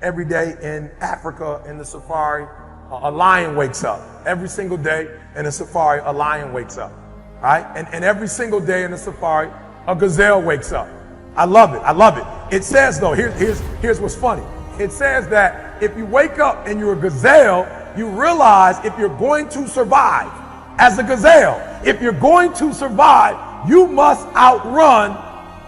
Every day in Africa, in the safari, a lion wakes up. Every single day in the safari, a lion wakes up. Right? And every single day in the safari, a gazelle wakes up. I love it. I love it. It says though, here's what's funny. It says that if you wake up and you're a gazelle, you realize if you're going to survive as a gazelle, if you're going to survive, you must outrun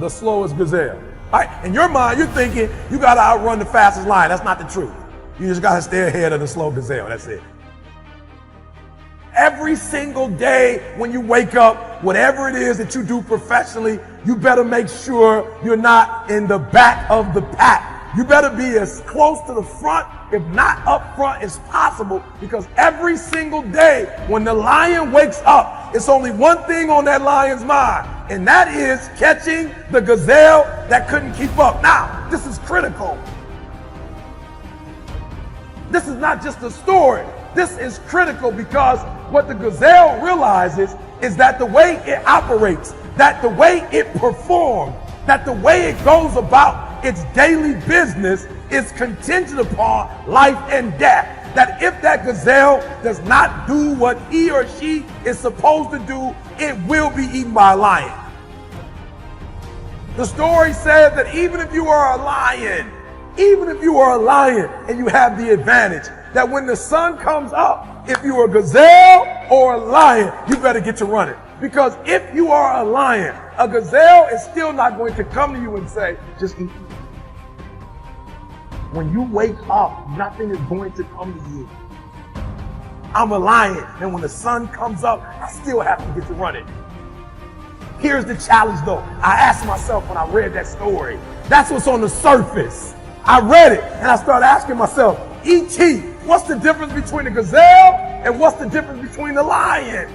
the slowest gazelle. Right? In your mind, you're thinking you got to outrun the fastest lion. That's not the truth. You just got to stay ahead of the slow gazelle. That's it. Every single day when you wake up, whatever it is that you do professionally, you better make sure you're not in the back of the pack. You better be as close to the front, if not up front, as possible, because every single day when the lion wakes up, it's only one thing on that lion's mind, and that is catching the gazelle that couldn't keep up. Now, this is critical. This is not just a story. This is critical because what the gazelle realizes is that the way it operates, that the way it performs, that the way it goes about its daily business is contingent upon life and death. That if that gazelle does not do what he or she is supposed to do, it will be eaten by a lion. The story says that even if you are a lion and you have the advantage, that when the sun comes up, if you're a gazelle or a lion, you better get to running. Because if you are a lion, a gazelle is still not going to come to you and say, just eat. When you wake up, nothing is going to come to you. I'm a lion, and when the sun comes up, I still have to get to running. Here's the challenge though. I asked myself when I read that story, that's what's on the surface. I read it and I started asking myself, E.T., what's the difference between a gazelle and what's the difference between a lion?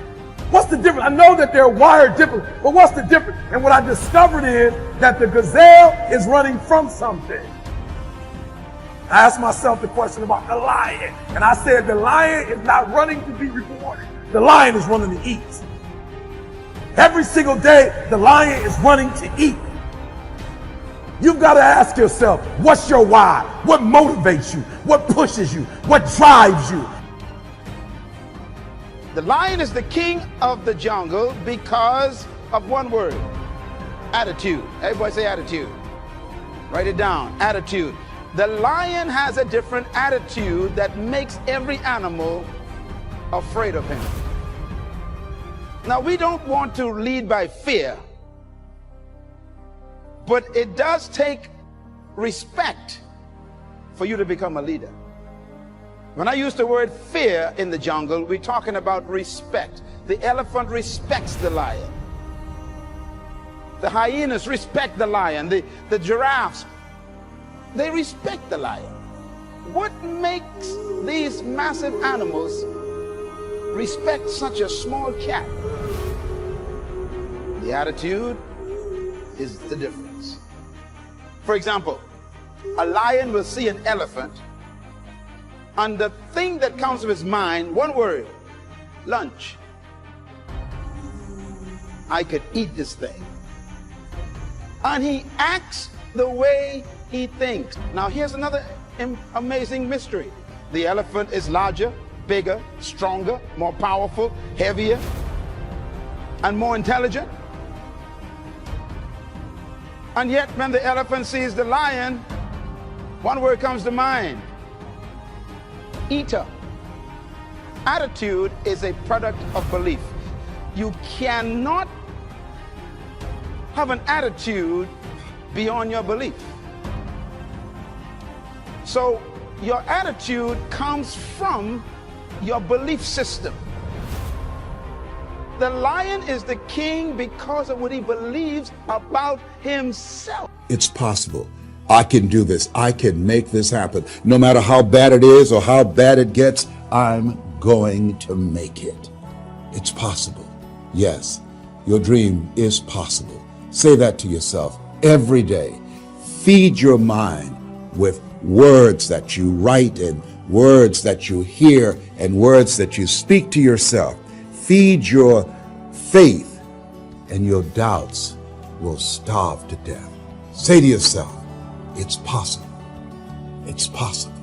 What's the difference? I know that they're wired differently, but what's the difference? And what I discovered is that the gazelle is running from something. I asked myself the question about the lion, and I said the lion is not running to be rewarded. The lion is running to eat. Every single day, the lion is running to eat. You've got to ask yourself, what's your why? What motivates you? What pushes you? What drives you? The lion is the king of the jungle because of one word: attitude. Everybody say attitude. Write it down. Attitude. The lion has a different attitude that makes every animal afraid of him. Now, we don't want to lead by fear, but it does take respect for you to become a leader. When I use the word fear in the jungle, we're talking about respect. The elephant respects the lion. The hyenas respect the lion. The giraffes, they respect the lion. What makes these massive animals respect such a small cat? The attitude is the difference. For example, a lion will see an elephant, and the thing that comes to his mind, one word: lunch. I could eat this thing. And he acts the way he thinks. Now here's another amazing mystery. The elephant is larger, bigger, stronger, more powerful, heavier, and more intelligent. And yet when the elephant sees the lion, one word comes to mind: eater. Attitude is a product of belief. You cannot have an attitude beyond your belief. So your attitude comes from your belief system. The lion is the king because of what he believes about himself. It's possible. I can do this. I can make this happen. No matter how bad it is or how bad it gets, I'm going to make it. It's possible. Yes, your dream is possible. Say that to yourself every day. Feed your mind with words that you write and words that you hear and words that you speak to yourself. Feed your faith and your doubts will starve to death. Say to yourself, it's possible. It's possible.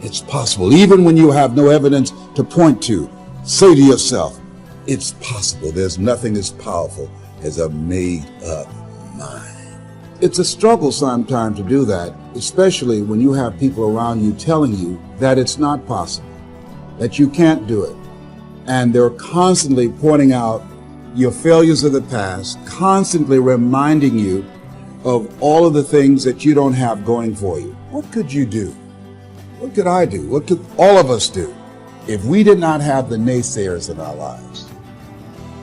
It's possible. Even when you have no evidence to point to, say to yourself, it's possible. There's nothing as powerful as a made-up mind. It's a struggle sometimes to do that, especially when you have people around you telling you that it's not possible, that you can't do it. And they're constantly pointing out your failures of the past, constantly reminding you of all of the things that you don't have going for you. What could you do? What could I do? What could all of us do if we did not have the naysayers in our lives?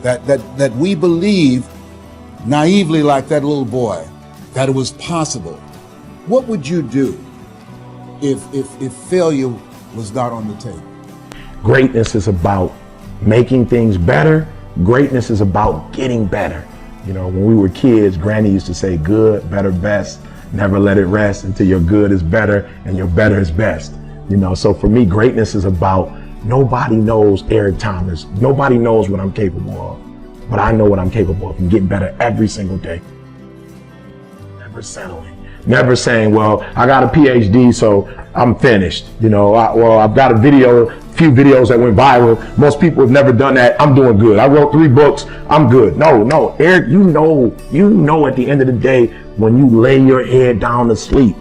That we believe naively, like that little boy, that it was possible. What would you do if failure was not on the table? Greatness is about making things better. Greatness is about getting better. You know, when we were kids, Granny used to say, good, better, best. Never let it rest until your good is better and your better is best. You know, so for me, greatness is about nobody knows Eric Thomas. Nobody knows what I'm capable of. But I know what I'm capable of and getting better every single day. Never settling. Never saying, well, I got a PhD, so I'm finished. You know, I've got a few videos that went viral. Most people have never done that. I'm doing good. I wrote 3 books. I'm good. No, Eric, you know at the end of the day, when you lay your head down to sleep,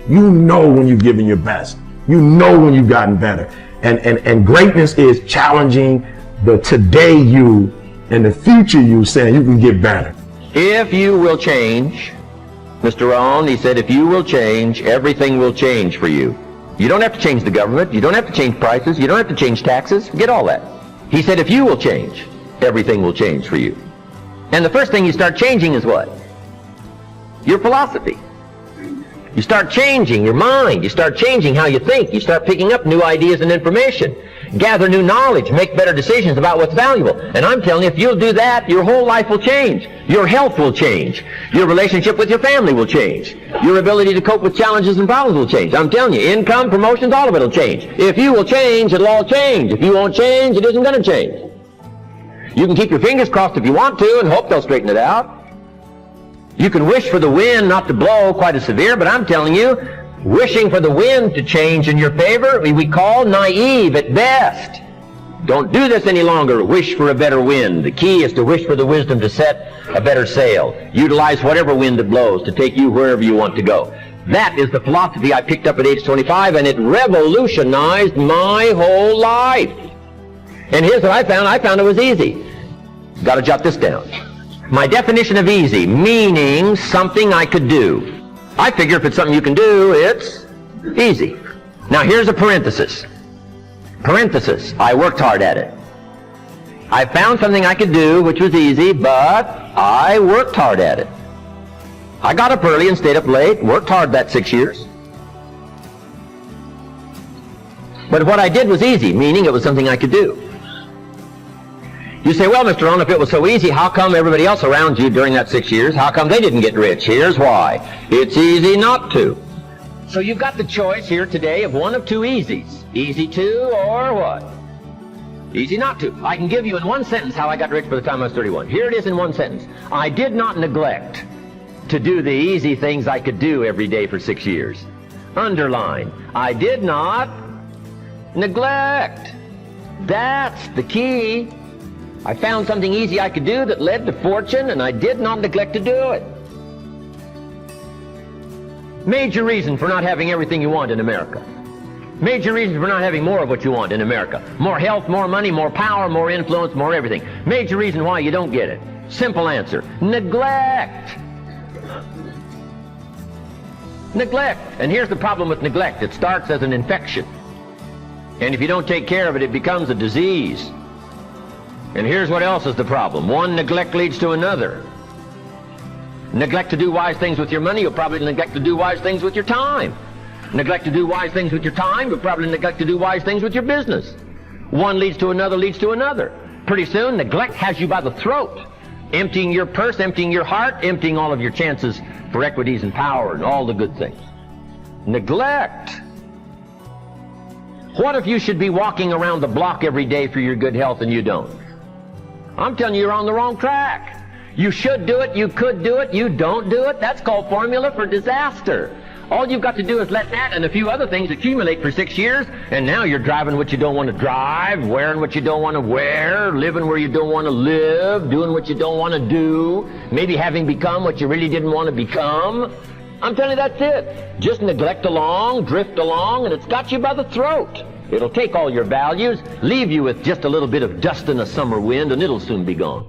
you know when you're giving your best. You know when you've gotten better. And greatness is challenging the today you and the future you, saying you can get better. If you will change, Mr. Rohn, he said, if you will change, everything will change for you. You don't have to change the government. You don't have to change prices. You don't have to change taxes. Forget all that. He said, if you will change, everything will change for you. And the first thing you start changing is what? Your philosophy. You start changing your mind. You start changing how you think. You start picking up new ideas and information. Gather new knowledge. Make better decisions about what's valuable. And I'm telling you, if you'll do that, your whole life will change. Your health will change. Your relationship with your family will change. Your ability to cope with challenges and problems will change. I'm telling you, income, promotions, all of it will change. If you will change, it'll all change. If you won't change, it isn't going to change. You can keep your fingers crossed if you want to and hope they'll straighten it out. You can wish for the wind not to blow quite as severe, but I'm telling you, wishing for the wind to change in your favor, we call naive at best. Don't do this any longer. Wish for a better wind. The key is to wish for the wisdom to set a better sail. Utilize whatever wind that blows to take you wherever you want to go. That is the philosophy I picked up at age 25, and it revolutionized my whole life. And here's what I found. I found it was easy. Got to jot this down. My definition of easy, meaning something I could do. I figure if it's something you can do, it's easy. Now here's a parenthesis. Parenthesis, I worked hard at it. I found something I could do which was easy, but I worked hard at it. I got up early and stayed up late, worked hard that 6 years. But what I did was easy, meaning it was something I could do. You say, well, Mr. Rohn, if it was so easy, how come everybody else around you during that 6 years, how come they didn't get rich? Here's why. It's easy not to. So you've got the choice here today of one of two easies. Easy to or what? Easy not to. I can give you in one sentence how I got rich by the time I was 31. Here it is in one sentence. I did not neglect to do the easy things I could do every day for 6 years. Underline. I did not neglect. That's the key. I found something easy I could do that led to fortune, and I did not neglect to do it. Major reason for not having everything you want in America. Major reason for not having more of what you want in America. More health, more money, more power, more influence, more everything. Major reason why you don't get it. Simple answer. Neglect. Neglect. And here's the problem with neglect. It starts as an infection. And if you don't take care of it, it becomes a disease. And here's what else is the problem. One neglect leads to another. Neglect to do wise things with your money, you'll probably neglect to do wise things with your time. Neglect to do wise things with your time, you'll probably neglect to do wise things with your business. One leads to another, leads to another. Pretty soon, neglect has you by the throat, emptying your purse, emptying your heart, emptying all of your chances for equities and power and all the good things. Neglect. What if you should be walking around the block every day for your good health and you don't? I'm telling you, you're on the wrong track. You should do it, you could do it, you don't do it. That's called formula for disaster. All you've got to do is let that and a few other things accumulate for 6 years, and now you're driving what you don't want to drive, wearing what you don't want to wear, living where you don't want to live, doing what you don't want to do, maybe having become what you really didn't want to become. I'm telling you, that's it. Just neglect along, drift along, and it's got you by the throat. It'll take all your values, leave you with just a little bit of dust in a summer wind, and it'll soon be gone.